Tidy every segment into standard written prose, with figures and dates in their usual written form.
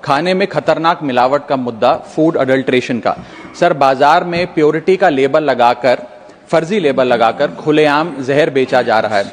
खाने में खतरनाक मिलावट का मुद्दा, फूड अडल्ट्रेशन का। सर, बाजार में प्योरिटी का लेबल लगाकर, फर्जी लेबल लगाकर खुलेआम जहर बेचा जा रहा है।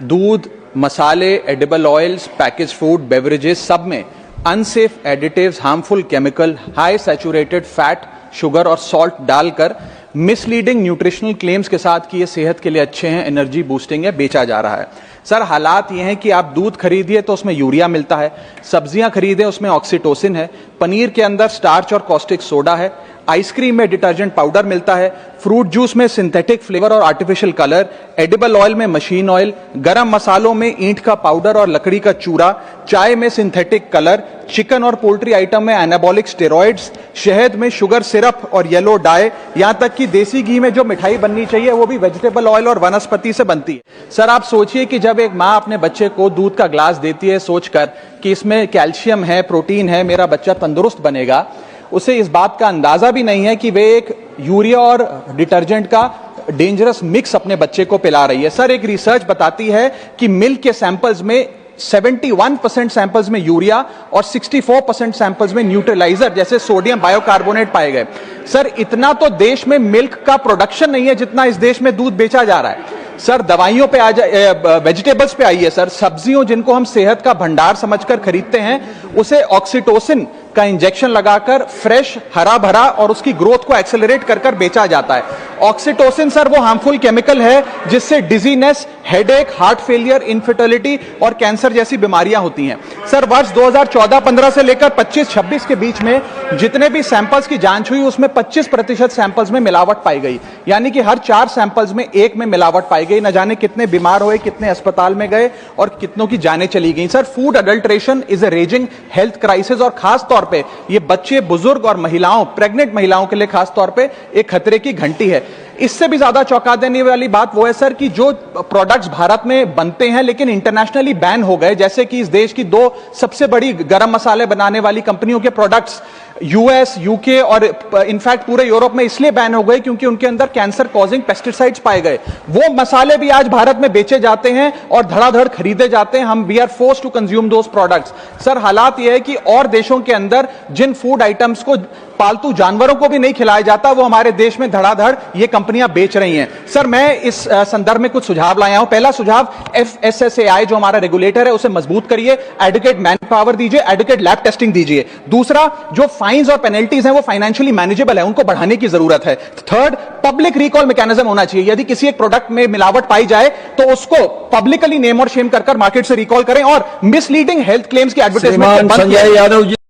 दूध, मसाले, edible oils, package food, beverages, सब में unsafe additives, harmful chemical, high saturated fat, sugar और सॉल्ट डालकर मिसलीडिंग न्यूट्रिशनल क्लेम्स के साथ कि ये सेहत के लिए अच्छे हैं, एनर्जी बूस्टिंग है, बेचा जा रहा है। सर, हालात ये हैं कि आप दूध खरीदिए तो उसमें यूरिया मिलता है, सब्जियां खरीदें उसमें ऑक्सीटोसिन है, पनीर के अंदर स्टार्च और कॉस्टिक सोडा है, आइसक्रीम में डिटर्जेंट पाउडर मिलता है, फ्रूट जूस में सिंथेटिक फ्लेवर और आर्टिफिशियल कलर, एडिबल ऑयल में मशीन ऑयल, गरम मसालों में ईंट का पाउडर और लकड़ी का चूरा, चाय में सिंथेटिक कलर, चिकन और पोल्ट्री आइटम में एनाबॉलिक स्टेरॉइड्स, शहद में शुगर सिरप और येलो डाई, यहां तक कि देसी घी में जो मिठाई बननी चाहिए वो भी वेजिटेबल ऑयल और वनस्पति से बनती है। सर, आप सोचिए कि जब एक मां अपने बच्चे को दूध का ग्लास देती है सोचकर कि इसमें कैल्शियम है, प्रोटीन है, मेरा बच्चा तंदुरुस्त बनेगा, उसे इस बात का अंदाजा भी नहीं है कि वे एक यूरिया और डिटर्जेंट का डेंजरस मिक्स अपने बच्चे को पिला रही है। सर, एक रिसर्च बताती है कि मिल्क के सैंपल्स में 71% सैंपल्स में यूरिया और 64% सैंपल्स में न्यूट्रलाइजर जैसे सोडियम बायोकार्बोनेट पाए गए। सर, इतना तो देश में मिल्क का प्रोडक्शन नहीं है जितना इस देश में दूध बेचा जा रहा है। सर, दवाइयों पे आ जाए, वेजिटेबल्स पे आइए सर, सब्जियों जिनको हम सेहत का भंडार समझकर खरीदते हैं, उसे ऑक्सीटोसिन का इंजेक्शन लगाकर फ्रेश, हरा भरा और उसकी ग्रोथ को एक्सेलरेट कर कर बेचा जाता है। ऑक्सीटोसिन सर वो हार्मफुल केमिकल है जिससे dizziness, headache, heart failure, infertility और कैंसर जैसी बीमारियां होती हैं। सर, वर्ष 2014-15 से लेकर 25-26 के बीच में जितने भी सैंपल्स की जांच हुई उसमें 25% सैंपल्स में मिलावट पाई गई, यानी कि हर 4 सैंपल्स में 1 में मिलावट पाई गई। न जाने कितने बीमार हुए, कितने अस्पताल में गए और कितनों की जानें चली गई। Sir, food adulteration is a raising health crisis और खास तौर पे ये बच्चे, बुजुर्ग और महिलाओं, प्रेग्नेंट महिलाओं के लिए खास तौर पे एक खतरे की घंटी है। इससे भी ज्यादा चौंका देने वाली बात वो है सर कि जो प्रोडक्ट्स भारत में बनते हैं लेकिन इंटरनेशनली बैन हो गए, जैसे कि इस देश की 2 सबसे बड़ी गरम मसाले बनाने वाली कंपनियों के प्रोडक्ट्स यूएस, यूके और इनफैक्ट पूरे यूरोप में इसलिए बैन हो गए क्योंकि उनके अंदर कैंसर कॉजिंग पेस्टिसाइड्स पाए गए। वो मसाले भी आज भारत में बेचे जाते हैं और धड़ाधड़ खरीदे जाते हैं। हम we are forced to consume those products. Sir, हालात यह है कि और देशों के अंदर जिन फूड आइटम्स को पालतू जानवरों को भी नहीं खिलाया जाता, वो हमारे देश में धड़ाधड़ ये कंपनियां बेच रही हैं। सर, मैं इस संदर्भ में कुछ सुझाव लाया हूं। पहला सुझाव, FSSAI जो हमारा रेगुलेटर है उसे मजबूत करिए, एडुकेट मैन पावर दीजिए, एडुकेट लैब टेस्टिंग दीजिए। दूसरा, जो फाइन्स और पेनल्टीज हैं वो फाइनेंशियली मैनेजेबल है, उनको बढ़ाने की जरूरत है। थर्ड, पब्लिक रिकॉल मैकेनिज्म होना चाहिए। यदि किसी एक प्रोडक्ट में मिलावट पाई जाए तो उसको पब्लिकली नेम और शेम कर मार्केट से रिकॉल करें और मिसलीडिंग हेल्थ क्लेम्स की एडवर्टाइजमेंट